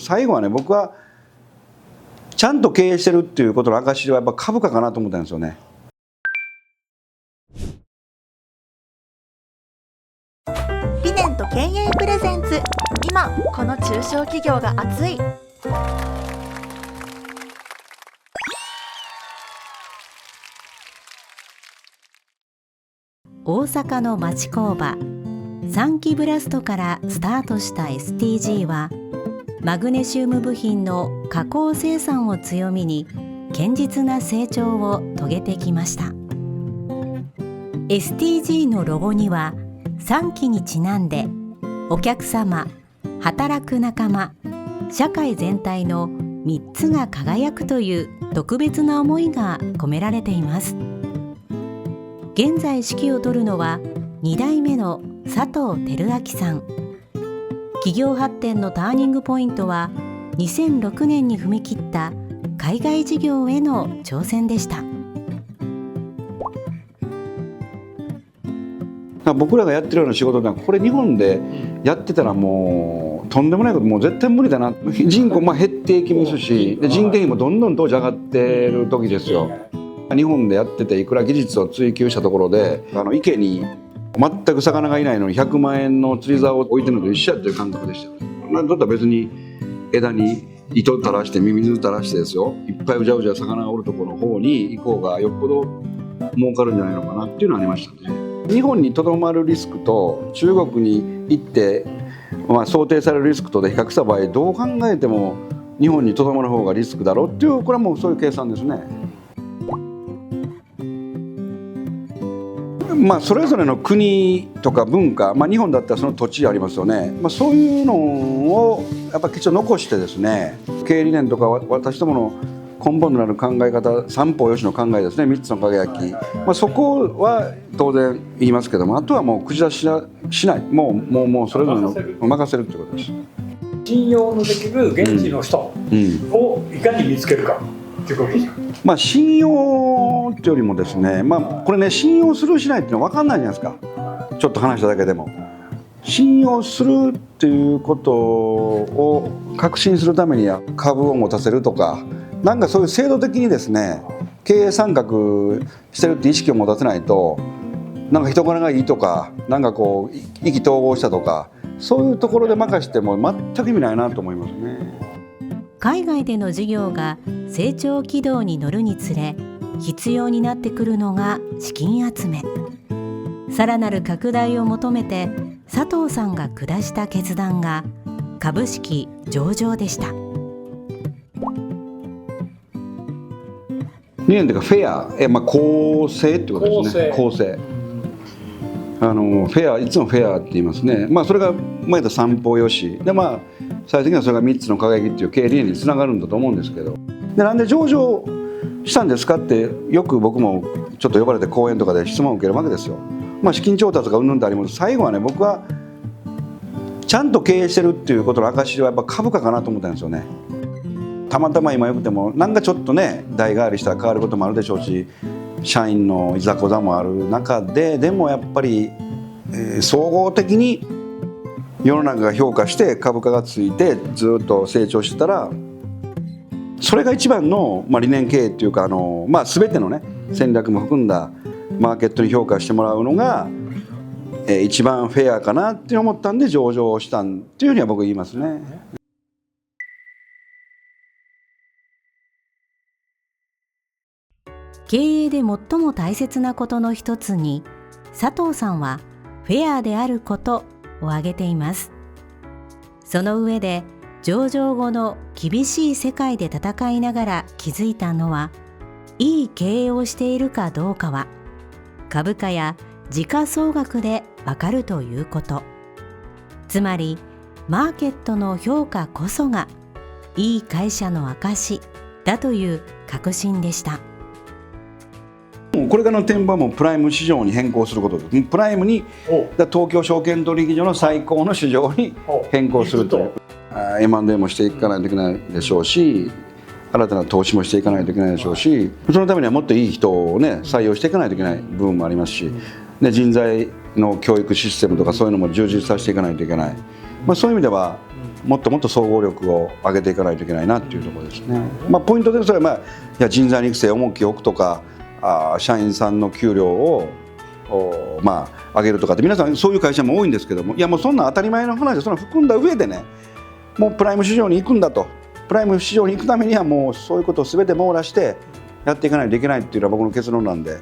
最後はね、僕はちゃんと経営してるっていうことの証はやっぱ株価かなと思ったんですよね。理念と経営プレゼンツ。今この中小企業が熱い。大阪の町工場三木ブラストからスタートした STG は、マグネシウム部品の加工生産を強みに堅実な成長を遂げてきました。 STG のロゴには3期にちなんで、お客様、働く仲間、社会全体の3つが輝くという特別な思いが込められています。現在指揮を執るのは2代目の佐藤輝明さん。企業発展のターニングポイントは2006年に踏み切った海外事業への挑戦でした。僕らがやってるような仕事では、これ日本でやってたらもうとんでもないこと、もう絶対無理だな。人口減っていきますし、で人件費もどんどん当時上がってる時ですよ。日本でやってていくら技術を追求したところで、池に全く魚がいないのに100万円の釣り竿を置いてるのと一緒やっていう感覚でした。だったら別に枝に糸垂らして水垂らしてですよ、いっぱいうじゃうじゃ魚がおるところの方に行こうがよっぽど儲かるんじゃないのかなっていうのはありましたね。日本にとどまるリスクと中国に行って、想定されるリスクとで比較した場合、どう考えても日本にとどまる方がリスクだろうっていう、これはもうそういう計算ですね。それぞれの国とか文化、日本だったらその土地ありますよね。そういうのをやっぱりきちんと残してですね、経営理念とか私どもの根本となる考え方、三方よしの考えですね、3つの輝き、そこは当然言いますけども、あとはもう口出ししない、もうそれぞれの任せるということです。信用のできる現地の人をいかに見つけるかということですか。信用ってよりもですね、これね、信用するしないっていうのは分かんないじゃないですか。ちょっと話しただけでも信用するっていうことを確信するためには株を持たせるとか、なんかそういう制度的にですね、経営参画してるって意識を持たせないと、なんか人柄がいいとか、なんかこう意気投合したとか、そういうところで任しても全く意味ないなと思いますね。海外での事業が成長軌道に乗るにつれ、必要になってくるのが資金集め。さらなる拡大を求めて佐藤さんが下した決断が株式上場でした。理念というかフェア、公正ってことですね。公正。フェア、いつもフェアって言いますね。それが前と三方よしで、最終的にはそれが3つの輝きっていう経営理念につながるんだと思うんですけど、でなんで上場したんですかってよく僕もちょっと呼ばれて講演とかで質問を受けるわけですよ。資金調達がうんぬんであります。最後はね、僕はちゃんと経営してるっていうことの証はやっぱ株価かなと思ったんですよね。たまたま今よくてもなんかちょっとね、代替わりしたら変わることもあるでしょうし、社員のいざこざもある中で、でもやっぱり、総合的に世の中が評価して株価がついてずっと成長してたら、それが一番の、理念経営っていうか、全てのね戦略も含んだマーケットに評価してもらうのが、一番フェアかなって思ったんで上場したんっていうふうには僕言いますね。経営で最も大切なことの一つに、佐藤さんはフェアであることを挙げています。その上で上場後の厳しい世界で戦いながら気づいたのは、いい経営をしているかどうかは株価や時価総額でわかるということ。つまりマーケットの評価こそがいい会社の証だという確信でした。これからの展望もプライム市場に変更することです。プライムに東京証券取引所の最高の市場に変更すると。M&A もしていかないといけないでしょうし、新たな投資もしていかないといけないでしょうし、そのためにはもっといい人をね採用していかないといけない部分もありますし、で人材の教育システムとかそういうのも充実させていかないといけない。そういう意味ではもっともっと総合力を上げていかないといけないなっていうところですね。ポイントでそれは、いや人材育成重きを置くとか、社員さんの給料を上げるとかって、皆さんそういう会社も多いんですけども、いやもうそんな当たり前の話で、そんな含んだ上でね、もうプライム市場に行くんだと、プライム市場に行くためにはもうそういうことを全て網羅してやっていかないといけないっていうのは僕の結論なんで。